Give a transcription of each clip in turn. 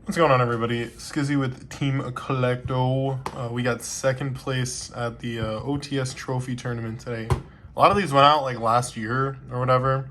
What's going on, everybody? Skizzy with Team Collecto. We got second place at the OTS Trophy Tournament today. A lot of these went out like last year or whatever,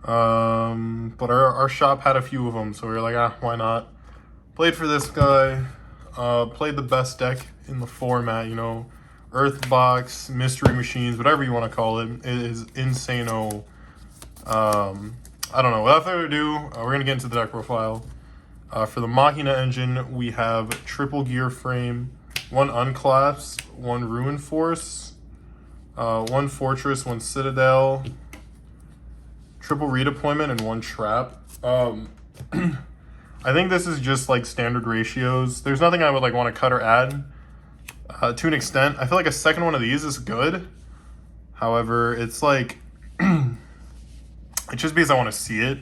but our shop had a few of them, so we were like, why not? Played for this guy. Played the best deck in the format, Earthbox, Mystery Machines, whatever you want to call it. It is Insano. I don't know. Without further ado, we're going to get into the deck profile. For the Machina engine, we have triple gear frame, one unclaps, one ruin force, one fortress, one citadel, triple redeployment, and one trap. I think this is just like standard ratios. There's nothing I would like want to cut or add. To an extent, I feel like a second one of these is good. However, it's like it's just because I want to see it.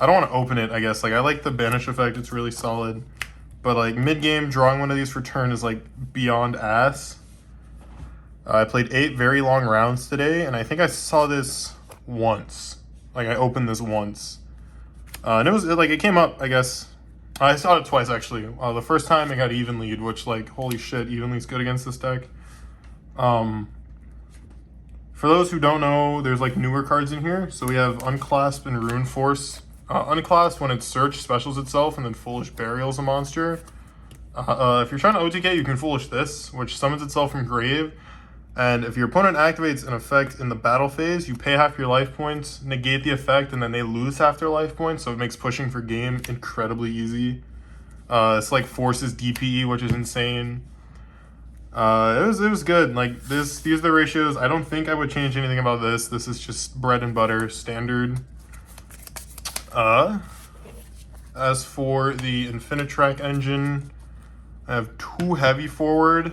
I don't want to open it, I guess. Like, I like the banish effect. It's really solid. But, like, mid-game, drawing one of these for turn is, like, beyond ass. I played 8 very long rounds today, and I think I saw this once. Like, I opened this once. And it came up, I guess. I saw it twice, actually. The first time, it got even lead, which, like, holy shit, even lead's good against this deck. For those who don't know, there's, like, newer cards in here. So we have Unclasp and Ruin Force. Unclasped, when it's searched, specials itself, and then Foolish Burial's a monster. If you're trying to OTK, you can Foolish this, which summons itself from grave. And if your opponent activates an effect in the battle phase, you pay half your life points, negate the effect, and then they lose half their life points, so it makes pushing for game incredibly easy. It's like forces DPE, which is insane. It was good. Like, these are the ratios. I don't think I would change anything about this. This is just bread and butter, standard. As for the Infinitrack engine, I have 2 heavy forward.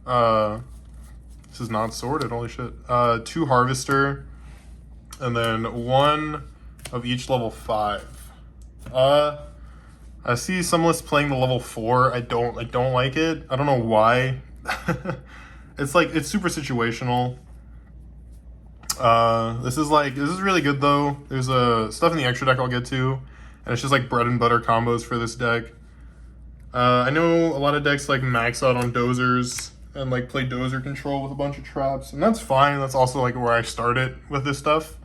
This is not sorted, holy shit. 2 harvester, and then 1 of each level 5. I see some lists playing the level 4. I don't like it. I don't know why. It's super situational. This is really good though. There's stuff in the extra deck I'll get to, and it's just like bread and butter combos for this deck. I know a lot of decks like max out on dozers and like play dozer control with a bunch of traps, and that's fine. That's also like where I started with this stuff.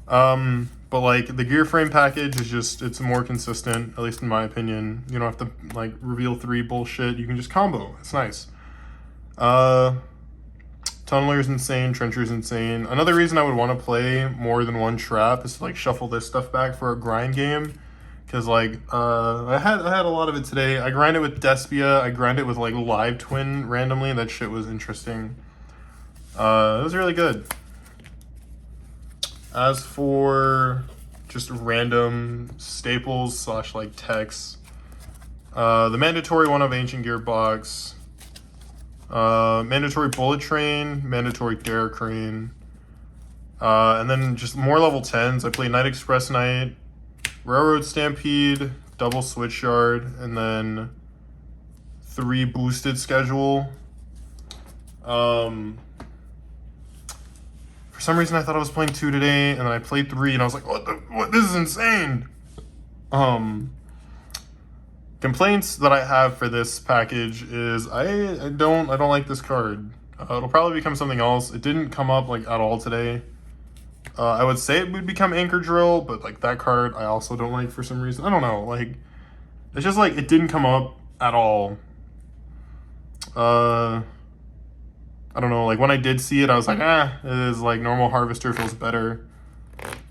But like the gear frame package is it's more consistent, at least in my opinion. You don't have to like reveal 3 bullshit. You can just combo. It's nice. Tunneler's insane, Trencher's insane. Another reason I would want to play more than one trap is to like shuffle this stuff back for a grind game. Cause like I had a lot of it today. I grinded with Despia, I grinded with like Live Twin randomly. That shit was interesting. It was really good. As for just random staples / like techs, the mandatory one of Ancient Gearbox. Mandatory Bullet Train, mandatory Dare Crane, and then just more level 10s. I play Night Express Knight, Railroad Stampede, double Switchyard, and then 3 boosted schedule. For some reason I thought I was playing 2 today, and then I played 3, and I was like, what? This is insane. Complaints that I have for this package is I don't like this card. It'll probably become something else. It didn't come up like at all today. I would say it would become Anchor Drill, but like that card I also don't like for some reason. I don't know. Like, it's just like it didn't come up at all. I don't know. Like when I did see it, I was like, it is like normal Harvester feels better.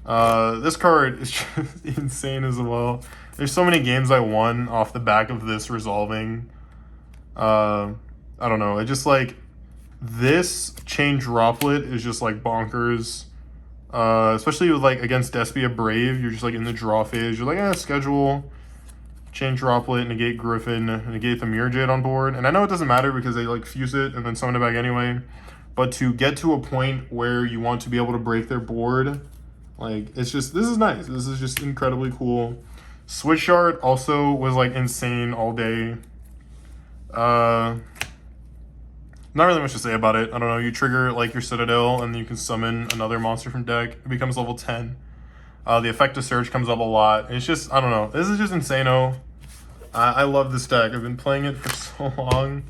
This card is just insane as well. There's so many games I won off the back of this resolving. I don't know. It just like this chain droplet is just like bonkers. Especially with like against Despia Brave, you're just like in the draw phase. You're like, schedule, chain droplet, negate Griffin, negate the Mirror Jade on board. And I know it doesn't matter because they like fuse it and then summon it back anyway. But to get to a point where you want to be able to break their board, like this is nice. This is just incredibly cool. Switchyard also was like insane all day. Not really much to say about it. I don't know. You trigger like your Citadel and you can summon another monster from deck. It becomes level 10. The Effective Surge comes up a lot. It's just, I don't know. This is just insano. I love this deck. I've been playing it for so long.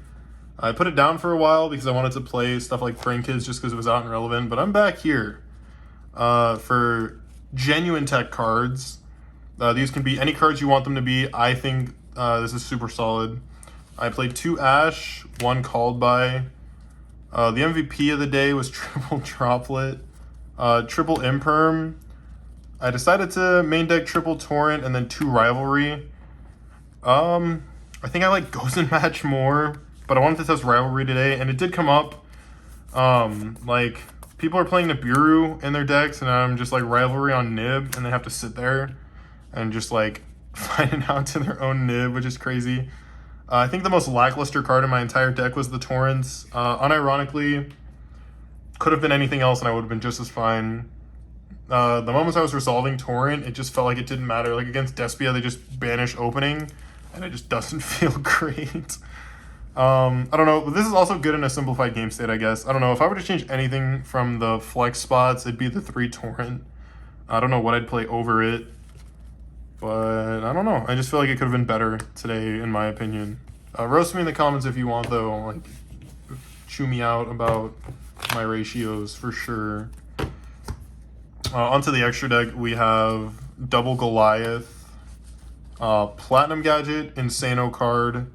I put it down for a while because I wanted to play stuff like Prank Kids just because it was out and relevant. But I'm back here for genuine tech cards. These can be any cards you want them to be. I think this is super solid. I played 2 Ash, 1 Called By. The MVP of the day was Triple Droplet, Triple Imperm. I decided to main deck Triple Torrent and then 2 Rivalry. I think I like Gozen Match more, but I wanted to test Rivalry today, and it did come up. Like, people are playing Nibiru in their decks, and I'm just like Rivalry on Nib, and they have to sit there and just like find it out to their own Nib, which is crazy. I think the most lackluster card in my entire deck was the Torrents. Unironically, could have been anything else and I would have been just as fine. The moments I was resolving Torrent, it just felt like it didn't matter. Like against Despia, they just banish opening, and it just doesn't feel great. I don't know, but this is also good in a simplified game state, I guess. I don't know, if I were to change anything from the flex spots, it'd be the 3 Torrent. I don't know what I'd play over it. But I don't know. I just feel like it could have been better today, in my opinion. Roast me in the comments if you want, though. Like, chew me out about my ratios for sure. Onto the extra deck, we have Double Goliath, Platinum Gadget, Insano card,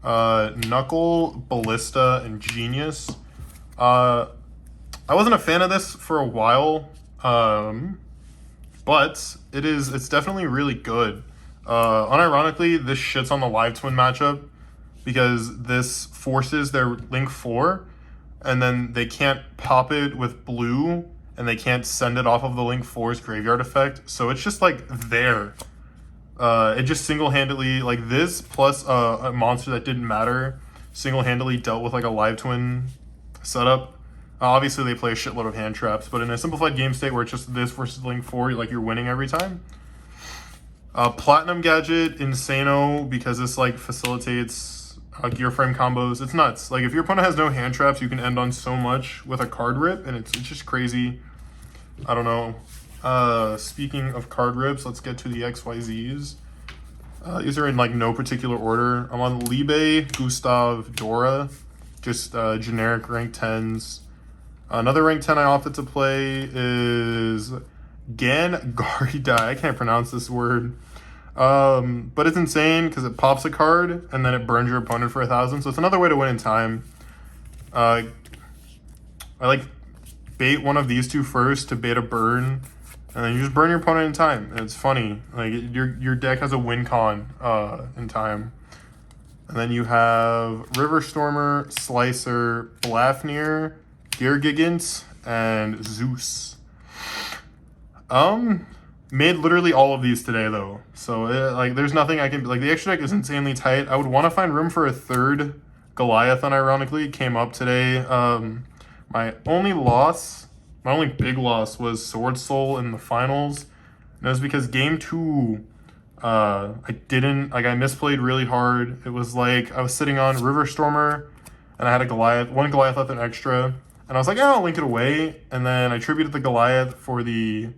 Knuckle, Ballista, and Genius. I wasn't a fan of this for a while. But it's definitely really good. Unironically, this shits on the Live Twin matchup because this forces their Link 4, and then they can't pop it with blue, and they can't send it off of the Link 4's graveyard effect. So it's just like there. It just single-handedly, like this plus a monster that didn't matter, single-handedly dealt with like a Live Twin setup. Obviously, they play a shitload of hand traps, but in a simplified game state where it's just this versus Link 4, like you're winning every time. Platinum Gadget, Insano, because this like facilitates gear frame combos. It's nuts. Like if your opponent has no hand traps, you can end on so much with a card rip, and it's just crazy. I don't know. Speaking of card rips, let's get to the XYZs. These are in like no particular order. I'm on Libe, Gustav, Dora, just generic rank 10s. Another rank 10 I opted to play is Gan Garida. I can't pronounce this word. But it's insane because it pops a card and then it burns your opponent for 1,000. So it's another way to win in time. I like bait one of these 2 first to bait a burn. And then you just burn your opponent in time. And it's funny. Like your deck has a win con in time. And then you have River Stormer, Slicer, Blafnir, Geargigant, and Zeus. Made literally all of these today though, so like there's nothing I can like. The extra deck is insanely tight. I would want to find room for a 3rd Goliath, unironically. Came up today. My only big loss was Sword Soul in the finals, and it was because game 2 I misplayed really hard. It was like I was sitting on River Stormer and I had one Goliath left, an extra. And I was like, yeah, I'll link it away. And then I tributed the Goliath for the,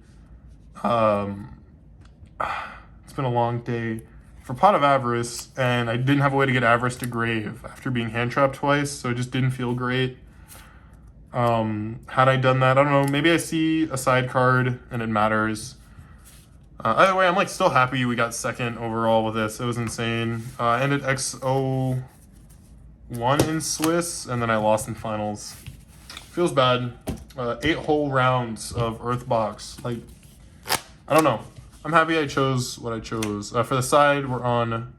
it's been a long day, for Pot of Avarice. And I didn't have a way to get Avarice to grave after being hand trapped twice. So it just didn't feel great. Had I done that, I don't know, maybe I see a side card and it matters. Either way, I'm like still happy we got 2nd overall with this. It was insane. Ended XO1 in Swiss, and then I lost in finals. Feels bad. 8 whole rounds of Earthbox. Like, I don't know. I'm happy I chose what I chose. For the side, we're on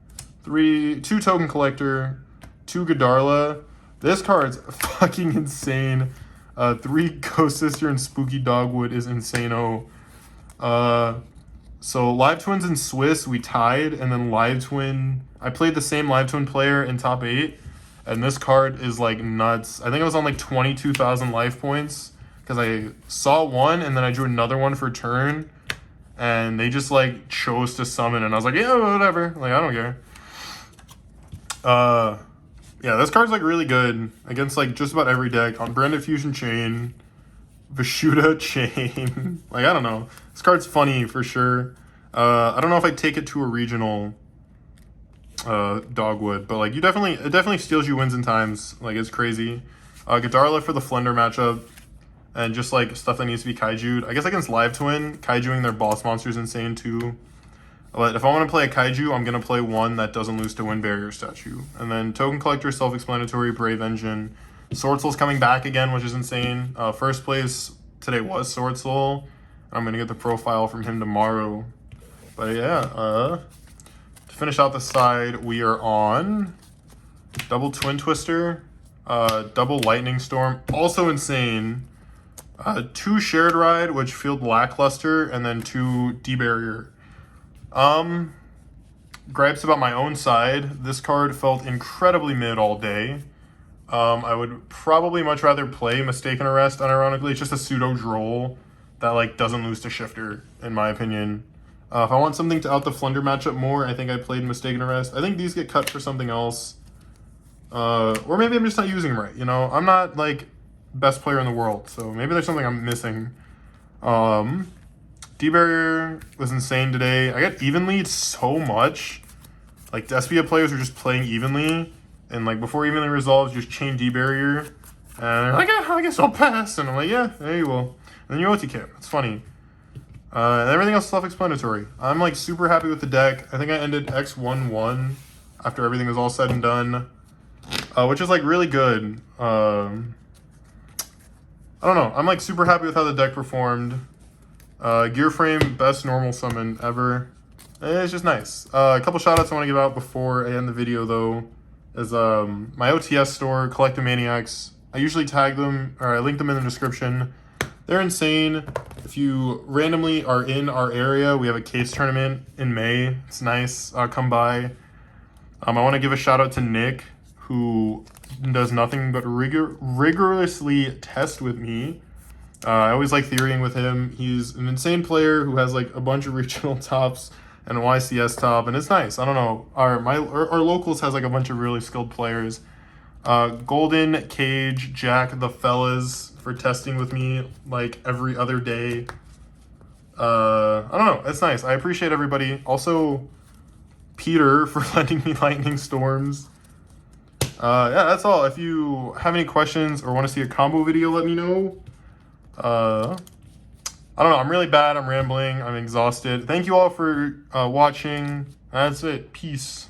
2 Token Collector, 2 Godarla. This card's fucking insane. 3 Ghost Sister and Spooky Dogwood is insano. So Live Twins in Swiss, we tied, and then Live Twin, I played the same Live Twin player in top 8, and this card is like nuts. I think I was on like 22,000 life points, because I saw one, and then I drew another one for turn, and they just like chose to summon, and I was like, yeah, whatever, like I don't care. Yeah, this card's like really good against like just about every deck. On Branded Fusion Chain, Vishuda Chain, like I don't know. This card's funny for sure. I don't know if I'd take it to a regional Dogwood, but like it definitely steals you wins and times. Like it's crazy. Godarla for the Flender matchup, and just like stuff that needs to be kaiju'd. I guess against Live Twin, kaijuing their boss monster is insane too. But if I want to play a kaiju, I'm going to play one that doesn't lose to Wind Barrier Statue. And then Token Collector, self-explanatory, Brave Engine. Sword Soul's coming back again, which is insane. First place today was Sword Soul. I'm going to get the profile from him tomorrow. But yeah, to finish out the side, we are on double Twin Twister, double Lightning Storm, also insane. 2 Shared Ride, which feel lackluster, and then 2 D-Barrier. Gripes about my own side. This card felt incredibly mid all day. I would probably much rather play Mistaken Arrest, unironically. It's just a pseudo droll that like doesn't lose to Shifter, in my opinion. If I want something to out the Flender matchup more, I think I played Mistaken Arrest. I think these get cut for something else. Or maybe I'm just not using them right, you know? I'm not like best player in the world, so maybe there's something I'm missing. D-Barrier was insane today. I got even lead so much. Like, Despia players are just playing evenly. And, like, before evenly resolves, just chain D-Barrier. And they're like, I guess I'll pass. And I'm like, yeah, there you will. And then you OTK. It's funny. And everything else is self-explanatory. I'm, like, super happy with the deck. I think I ended X1-1 after everything was all said and done. Which is, like, really good. I don't know. I'm, like, super happy with how the deck performed. Gear Frame, best normal summon ever. It's just nice. A couple shoutouts I want to give out before I end the video, though, is my OTS store, Collective Maniacs. I usually tag them, or I link them in the description. They're insane. If you randomly are in our area, we have a case tournament in May. It's nice. Come by. I want to give a shout out to Nick, who does nothing but rigorously test with me. I always like theorying with him. He's an insane player who has like a bunch of regional tops and a YCS top, and it's nice. I don't know. Our locals has like a bunch of really skilled players. Golden, Cage, Jack, the fellas for testing with me like every other day. I don't know. It's nice. I appreciate everybody. Also, Peter for lending me Lightning Storms. Yeah, that's all. If you have any questions or want to see a combo video, let me know. I don't know. I'm really bad. I'm rambling. I'm exhausted. Thank you all for watching. That's it. Peace.